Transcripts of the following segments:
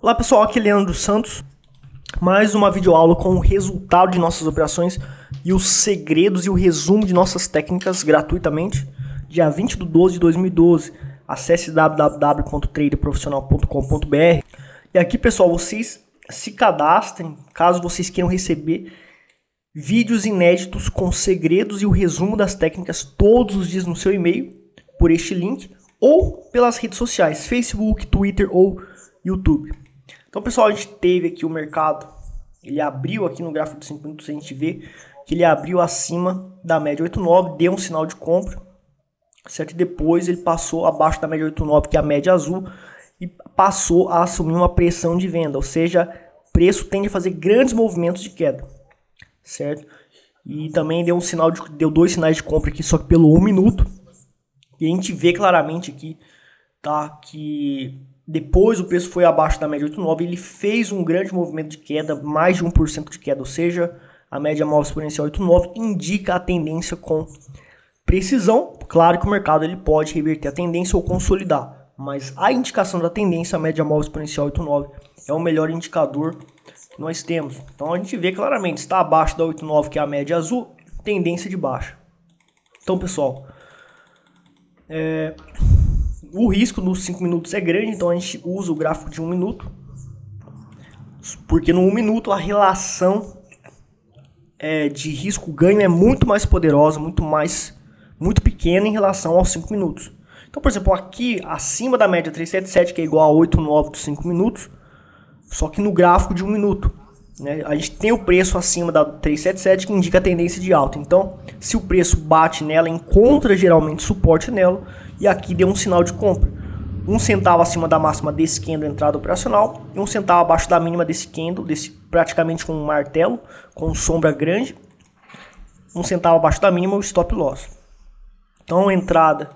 Olá pessoal, aqui é Leandro Santos, mais uma videoaula com o resultado de nossas operações e os segredos e o resumo de nossas técnicas gratuitamente, dia 20/12/2012. Acesse www.traderprofissional.com.br e aqui pessoal, vocês se cadastrem caso vocês queiram receber vídeos inéditos com segredos e o resumo das técnicas todos os dias no seu e-mail por este link ou pelas redes sociais, Facebook, Twitter ou YouTube. Então pessoal, a gente teve aqui o mercado, ele abriu aqui no gráfico de 5 minutos, a gente vê que ele abriu acima da média 8,9, deu um sinal de compra, certo? E depois ele passou abaixo da média 8,9, que é a média azul, e passou a assumir uma pressão de venda, ou seja, o preço tende a fazer grandes movimentos de queda, certo? E também deu deu dois sinais de compra aqui, só que pelo 1 minuto, e a gente vê claramente aqui, tá, que depois o preço foi abaixo da média 8,9, ele fez um grande movimento de queda, mais de 1% de queda, ou seja, a média móvel exponencial 8,9 indica a tendência com precisão. Claro que o mercado ele pode reverter a tendência ou consolidar, mas a indicação da tendência, a média móvel exponencial 8,9, é o melhor indicador que nós temos. Então a gente vê claramente, está abaixo da 8,9, que é a média azul, tendência de baixa. Então pessoal, o risco nos 5 minutos é grande, então a gente usa o gráfico de 1 minuto, porque no 1 minuto a relação de risco-ganho é muito mais poderosa, muito pequena em relação aos 5 minutos. Então, por exemplo, aqui acima da média 377, que é igual a 8,9 dos 5 minutos, só que no gráfico de 1 minuto, né, a gente tem o preço acima da 377 que indica a tendência de alta. Então, se o preço bate nela, encontra geralmente suporte nela, e aqui deu um sinal de compra. 1 centavo acima da máxima desse candle entrada operacional e 1 centavo abaixo da mínima desse candle, praticamente com um martelo, com sombra grande. 1 centavo abaixo da mínima o stop loss. Então entrada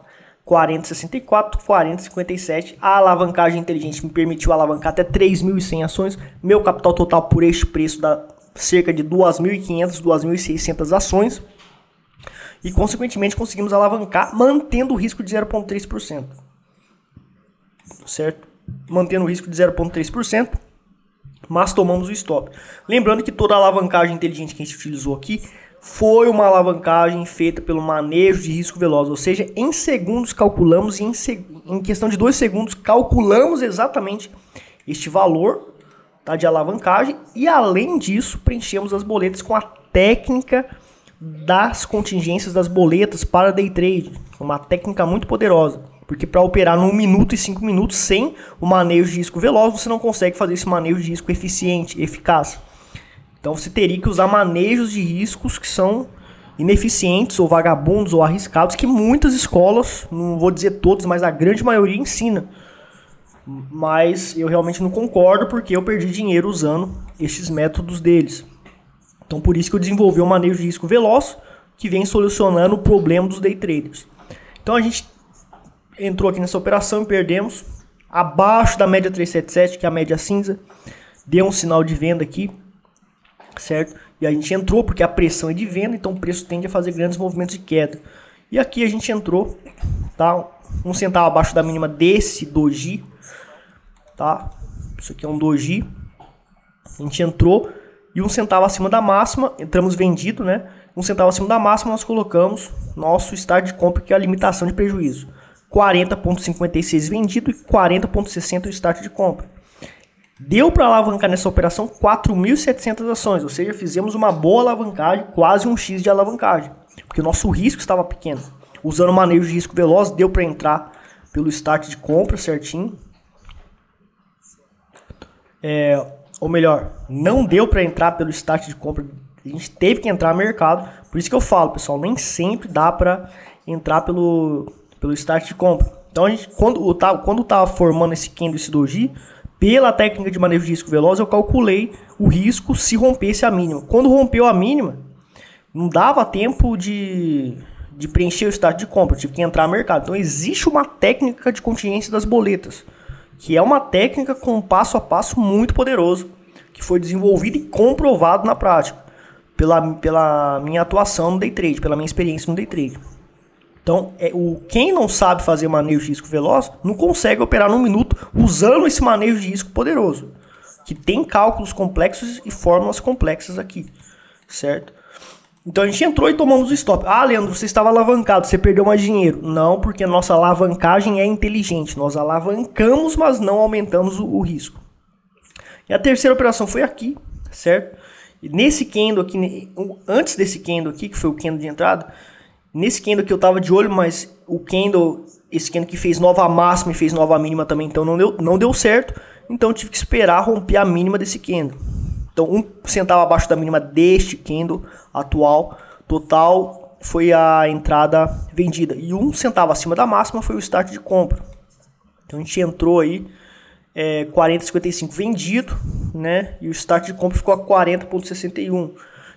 40,64, 40,57. A alavancagem inteligente me permitiu alavancar até 3.100 ações. Meu capital total por este preço dá cerca de 2.500, 2.600 ações. E, consequentemente, conseguimos alavancar mantendo o risco de 0,3%. Certo? Mantendo o risco de 0,3%, mas tomamos o stop. Lembrando que toda a alavancagem inteligente que a gente utilizou aqui foi uma alavancagem feita pelo manejo de risco veloz. Ou seja, em segundos calculamos e em questão de 2 segundos calculamos exatamente este valor, tá, de alavancagem. E, além disso, preenchemos as boletas com a técnica das contingências das boletas para day trade, uma técnica muito poderosa, porque para operar no 1 minuto e 5 minutos sem o manejo de risco veloz, você não consegue fazer esse manejo de risco eficiente, eficaz. Então você teria que usar manejos de riscos que são ineficientes ou vagabundos ou arriscados, que muitas escolas, não vou dizer todas, mas a grande maioria ensina. Mas eu realmente não concordo, porque eu perdi dinheiro usando esses métodos deles. Então por isso que eu desenvolvi um manejo de risco veloz que vem solucionando o problema dos day traders. Então a gente entrou aqui nessa operação e perdemos abaixo da média 377, que é a média cinza. Deu um sinal de venda aqui, certo? E a gente entrou porque a pressão é de venda, então o preço tende a fazer grandes movimentos de queda. E aqui a gente entrou, tá? 1 centavo abaixo da mínima desse doji, tá? Isso aqui é um doji. A gente entrou e 1 centavo acima da máxima, entramos vendido, né? 1 centavo acima da máxima, nós colocamos nosso start de compra, que é a limitação de prejuízo. 40,56 vendido e 40,60 o start de compra. Deu para alavancar nessa operação 4.700 ações, ou seja, fizemos uma boa alavancagem, quase um X de alavancagem, porque o nosso risco estava pequeno. Usando o manejo de risco veloz, deu para entrar pelo start de compra certinho. Ou melhor, não deu para entrar pelo start de compra, a gente teve que entrar no mercado. Por isso que eu falo, pessoal, nem sempre dá para entrar pelo start de compra. Então, a gente, quando tá formando esse candle, esse doji, pela técnica de manejo de risco veloz, eu calculei o risco se rompesse a mínima. Quando rompeu a mínima, não dava tempo de preencher o start de compra, eu tive que entrar no mercado. Então, existe uma técnica de contingência das boletas, que é uma técnica com um passo a passo muito poderoso, que foi desenvolvido e comprovado na prática, pela minha atuação no day trade, pela minha experiência no day trade. Então, quem não sabe fazer manejo de risco veloz não consegue operar num minuto usando esse manejo de risco poderoso, que tem cálculos complexos e fórmulas complexas aqui, certo? Então a gente entrou e tomamos o stop. Ah, Leandro, você estava alavancado, você perdeu mais dinheiro. Não, porque a nossa alavancagem é inteligente. Nós alavancamos, mas não aumentamos o risco. E a terceira operação foi aqui, certo? E nesse candle aqui, antes desse candle aqui, que foi o candle de entrada, nesse candle aqui eu estava de olho, mas esse candle que fez nova máxima e fez nova mínima também, então não deu certo. Então eu tive que esperar romper a mínima desse candle. Então 1 centavo abaixo da mínima deste candle atual, total foi a entrada vendida. E 1 centavo acima da máxima foi o start de compra. Então a gente entrou aí 40,55 vendido, né? E o start de compra ficou a 40,61.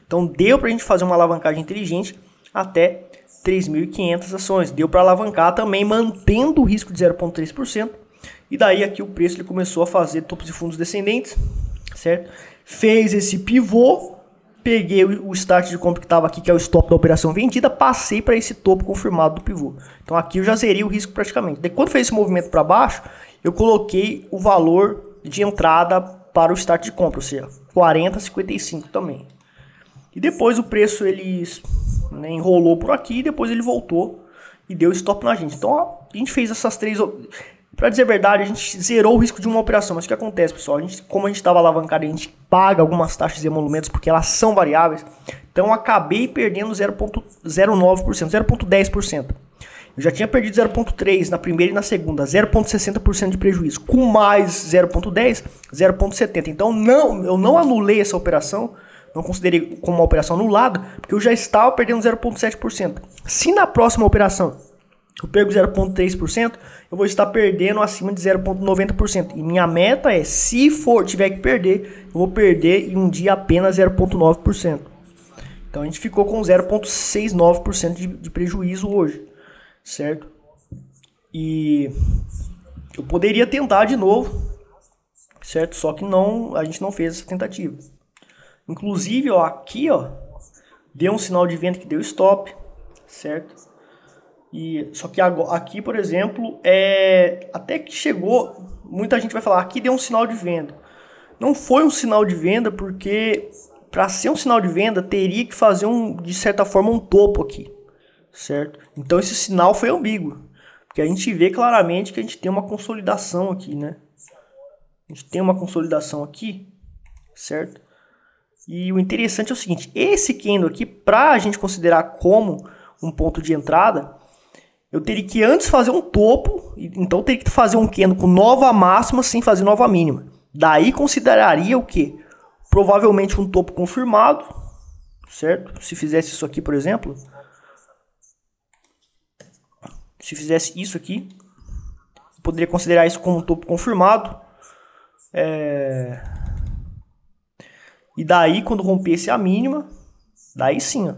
Então deu para a gente fazer uma alavancagem inteligente até 3.500 ações. Deu para alavancar também mantendo o risco de 0,3%. E daí aqui o preço ele começou a fazer topos e fundos descendentes, certo? Fez esse pivô, peguei o start de compra que estava aqui, que é o stop da operação vendida, passei para esse topo confirmado do pivô. Então aqui eu já zerei o risco praticamente. Daí quando fez esse movimento para baixo, eu coloquei o valor de entrada para o start de compra, ou seja, 40,55 também. E depois o preço ele enrolou por aqui, e depois ele voltou e deu stop na gente. Então ó, a gente fez essas três... Para dizer a verdade, a gente zerou o risco de uma operação. Mas o que acontece, pessoal? Como a gente estava alavancado, a gente paga algumas taxas e emolumentos porque elas são variáveis. Então eu acabei perdendo 0,09%, 0,10%. Eu já tinha perdido 0,3% na primeira e na segunda, 0,60% de prejuízo. Com mais 0,10%, 0,70%. Então eu não anulei essa operação, não considerei como uma operação anulada, porque eu já estava perdendo 0,7%. Se na próxima operação eu perco 0,3%, eu vou estar perdendo acima de 0,90%. E minha meta é, se tiver que perder, eu vou perder em um dia apenas 0,9%. Então a gente ficou com 0,69% de prejuízo hoje, certo? E eu poderia tentar de novo, certo? Só que a gente não fez essa tentativa. Inclusive, ó, aqui, ó, deu um sinal de venda que deu stop, certo? Só que aqui, por exemplo, até que chegou, muita gente vai falar, aqui deu um sinal de venda. Não foi um sinal de venda, porque para ser um sinal de venda, teria que fazer, de certa forma, um topo aqui, certo? Então esse sinal foi ambíguo, porque a gente vê claramente que a gente tem uma consolidação aqui, né? A gente tem uma consolidação aqui, certo? E o interessante é o seguinte, esse candle aqui, para a gente considerar como um ponto de entrada, eu teria que antes fazer um topo, então teria que fazer um candle com nova máxima sem fazer nova mínima. Daí consideraria o quê? Provavelmente um topo confirmado, certo? Se fizesse isso aqui, por exemplo, se fizesse isso aqui, eu poderia considerar isso como um topo confirmado. E daí, quando rompesse a mínima, daí sim, ó.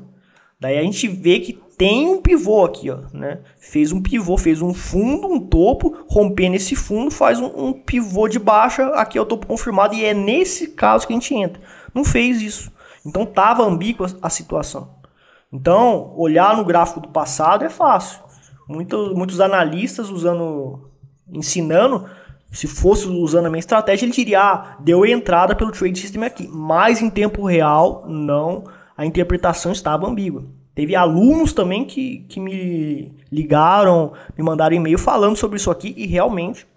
Daí a gente vê que tem um pivô aqui, ó, né? Fez um pivô, fez um fundo, um topo, rompendo esse fundo, faz um pivô de baixa, aqui é o topo confirmado, e é nesse caso que a gente entra. Não fez isso. Então tava ambígua a situação. Então, olhar no gráfico do passado é fácil. Muitos analistas ensinando, se fosse usando a minha estratégia, ele diria, deu entrada pelo trade system aqui. Mas em tempo real, não, a interpretação estava ambígua. Teve alunos também que me ligaram, me mandaram e-mail falando sobre isso aqui, e realmente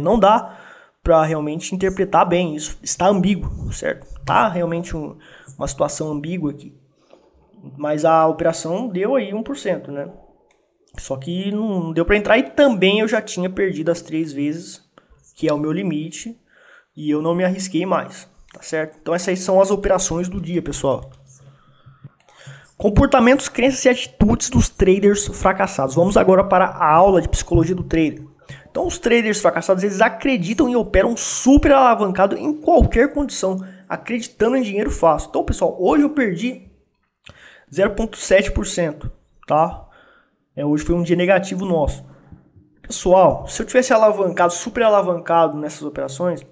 não dá para realmente interpretar bem. Isso está ambíguo, certo? Tá realmente uma situação ambígua aqui. Mas a operação deu aí 1%, né? Só que não deu para entrar, e também eu já tinha perdido as 3 vezes, que é o meu limite, e eu não me arrisquei mais, tá certo? Então essas são as operações do dia, pessoal. Comportamentos, crenças e atitudes dos traders fracassados. Vamos agora para a aula de psicologia do trader. Então os traders fracassados, eles acreditam e operam super alavancado em qualquer condição, acreditando em dinheiro fácil. Então, pessoal, hoje eu perdi 0,7%, tá? Hoje foi um dia negativo nosso. Pessoal, se eu tivesse alavancado, super alavancado nessas operações,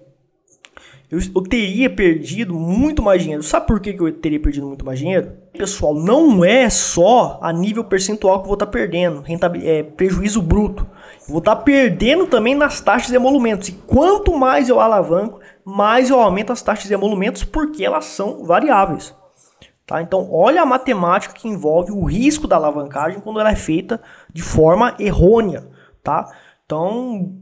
eu teria perdido muito mais dinheiro. Sabe por que eu teria perdido muito mais dinheiro? Pessoal, não é só a nível percentual que eu vou estar perdendo, prejuízo bruto. Eu vou estar perdendo também nas taxas de emolumentos. E quanto mais eu alavanco, mais eu aumento as taxas de emolumentos, porque elas são variáveis. Tá? Então, olha a matemática que envolve o risco da alavancagem quando ela é feita de forma errônea. Tá? Então,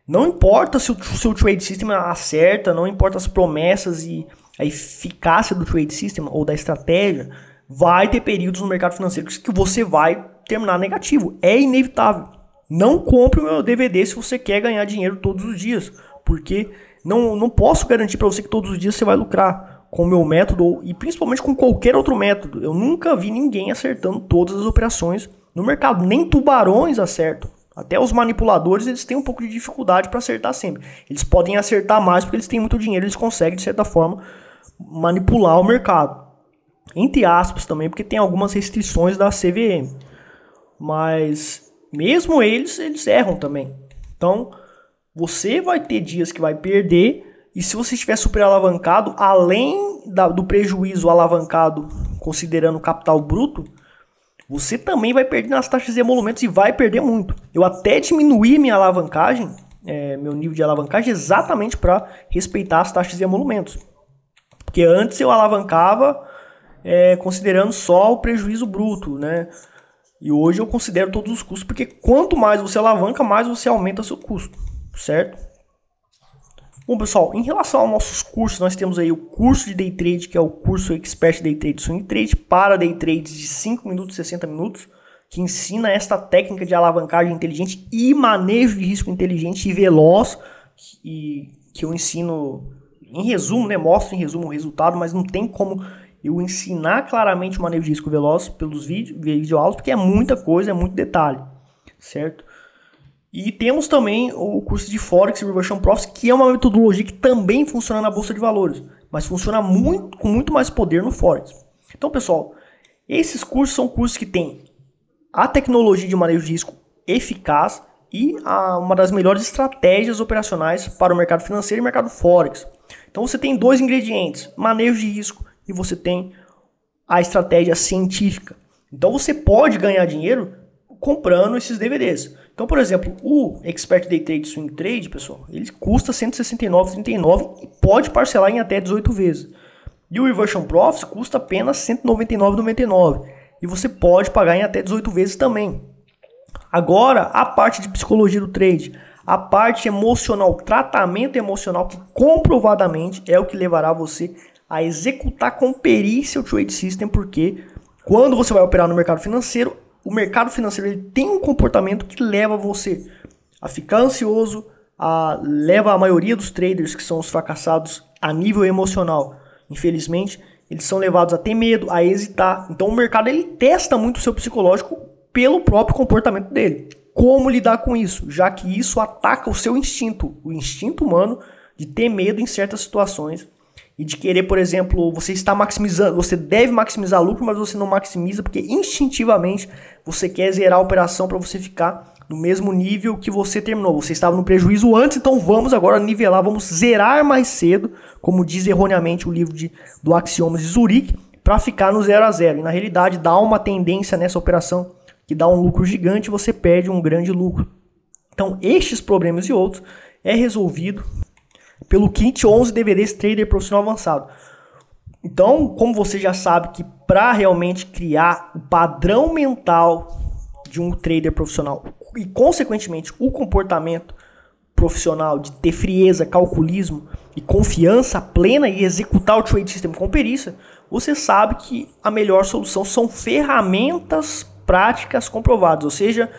não importa se o seu trade system acerta, não importa as promessas e a eficácia do trade system ou da estratégia, vai ter períodos no mercado financeiro que você vai terminar negativo. É inevitável. Não compre o meu DVD se você quer ganhar dinheiro todos os dias, porque não posso garantir para você que todos os dias você vai lucrar com o meu método e principalmente com qualquer outro método. Eu nunca vi ninguém acertando todas as operações no mercado, nem tubarões acertam. Até os manipuladores, eles têm um pouco de dificuldade para acertar sempre. Eles podem acertar mais porque eles têm muito dinheiro, eles conseguem, de certa forma, manipular o mercado. Entre aspas também, porque tem algumas restrições da CVM. Mas, mesmo eles erram também. Então, você vai ter dias que vai perder, e se você estiver super alavancado, além do prejuízo alavancado, considerando o capital bruto, você também vai perder nas taxas de emolumentos e vai perder muito. Eu até diminuí minha alavancagem, meu nível de alavancagem, exatamente para respeitar as taxas de emolumentos. Porque antes eu alavancava considerando só o prejuízo bruto, né? E hoje eu considero todos os custos, porque quanto mais você alavanca, mais você aumenta seu custo, certo? Bom, pessoal, em relação aos nossos cursos, nós temos aí o curso de Day Trade, que é o curso Expert Day Trade Swing Trade, para Day Trades de 5 minutos e 60 minutos, que ensina esta técnica de alavancagem inteligente e manejo de risco inteligente e veloz, e que eu ensino em resumo, né? Mostro em resumo o resultado, mas não tem como eu ensinar claramente o manejo de risco veloz pelos videoaulas, porque é muita coisa, é muito detalhe, certo? E temos também o curso de Forex e Reversion Profits, que é uma metodologia que também funciona na Bolsa de Valores, mas funciona com muito mais poder no Forex. Então, pessoal, esses cursos são cursos que têm a tecnologia de manejo de risco eficaz e uma das melhores estratégias operacionais para o mercado financeiro e mercado Forex. Então, você tem dois ingredientes, manejo de risco, e você tem a estratégia científica. Então, você pode ganhar dinheiro comprando esses DVDs. Então, por exemplo, o Expert Day Trade Swing Trade, pessoal, ele custa R$ 169,39 e pode parcelar em até 18 vezes. E o Reversion Profits custa apenas R$ 199,99 e você pode pagar em até 18 vezes também. Agora, a parte de psicologia do trade, a parte emocional, tratamento emocional, que comprovadamente é o que levará você a executar com perícia o Trade System, porque quando você vai operar no mercado financeiro, o mercado financeiro ele tem um comportamento que leva você a ficar ansioso, leva a maioria dos traders que são os fracassados a nível emocional. Infelizmente, eles são levados a ter medo, a hesitar. Então o mercado ele testa muito o seu psicológico pelo próprio comportamento dele. Como lidar com isso? Já que isso ataca o seu instinto, o instinto humano de ter medo em certas situações. E de querer, por exemplo, você deve maximizar lucro, mas você não maximiza porque instintivamente você quer zerar a operação para você ficar no mesmo nível que você terminou. Você estava no prejuízo antes, então vamos agora nivelar, vamos zerar mais cedo, como diz erroneamente o livro do Axiomas de Zurique, para ficar no 0 a 0. E na realidade dá uma tendência nessa operação que dá um lucro gigante e você perde um grande lucro. Então estes problemas e outros é resolvido pelo Kit 11 DVDs Trader Profissional Avançado. Então, como você já sabe que para realmente criar o padrão mental de um trader profissional e, consequentemente, o comportamento profissional de ter frieza, calculismo e confiança plena e executar o trade system com perícia, você sabe que a melhor solução são ferramentas práticas comprovadas, ou seja,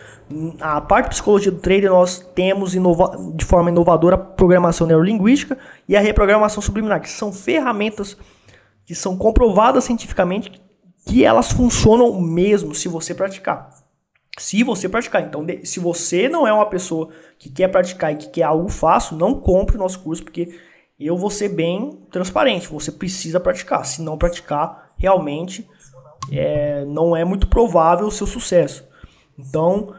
a parte de psicologia do trader nós temos de forma inovadora a programação neurolinguística e a reprogramação subliminar, que são ferramentas que são comprovadas cientificamente que elas funcionam mesmo se você praticar. Então, se você não é uma pessoa que quer praticar e que quer algo fácil, não compre o nosso curso, porque eu vou ser bem transparente, você precisa praticar. Se não praticar, realmente não é muito provável o seu sucesso. Então,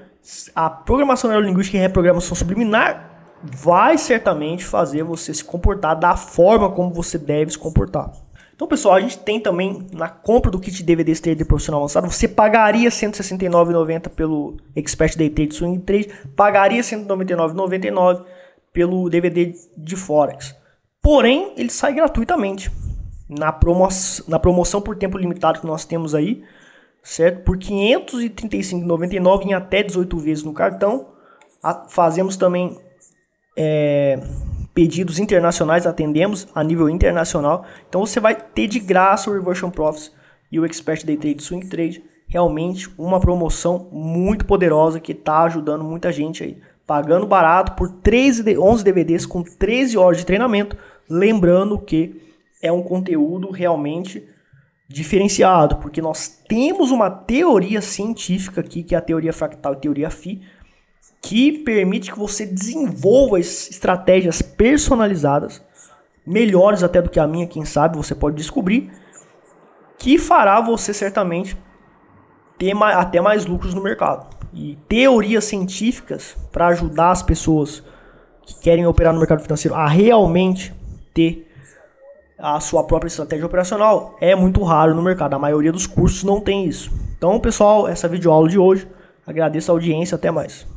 a programação neurolinguística e reprogramação subliminar vai certamente fazer você se comportar da forma como você deve se comportar. Então, pessoal, a gente tem também na compra do kit DVD Trader Profissional Avançado, você pagaria R$ 169,90 pelo Expert Day Trade Swing Trade, pagaria R$ 199,99 pelo DVD de Forex. Porém, ele sai gratuitamente na promoção por tempo limitado que nós temos aí, certo? Por R$ 535,99 em até 18 vezes no cartão. Fazemos também pedidos internacionais, atendemos a nível internacional. Então você vai ter de graça o Reversion Profits e o Expert Day Trade Swing Trade. Realmente uma promoção muito poderosa que está ajudando muita gente aí. Pagando barato por 11 DVDs com 13 horas de treinamento. Lembrando que é um conteúdo realmente diferenciado, porque nós temos uma teoria científica aqui, que é a teoria fractal e teoria Phi, que permite que você desenvolva estratégias personalizadas, melhores até do que a minha, quem sabe, você pode descobrir, que fará você certamente ter até mais lucros no mercado. E teorias científicas para ajudar as pessoas que querem operar no mercado financeiro a realmente ter a sua própria estratégia operacional é muito raro no mercado. A maioria dos cursos não tem isso. Então, pessoal, essa videoaula de hoje. Agradeço a audiência. Até mais.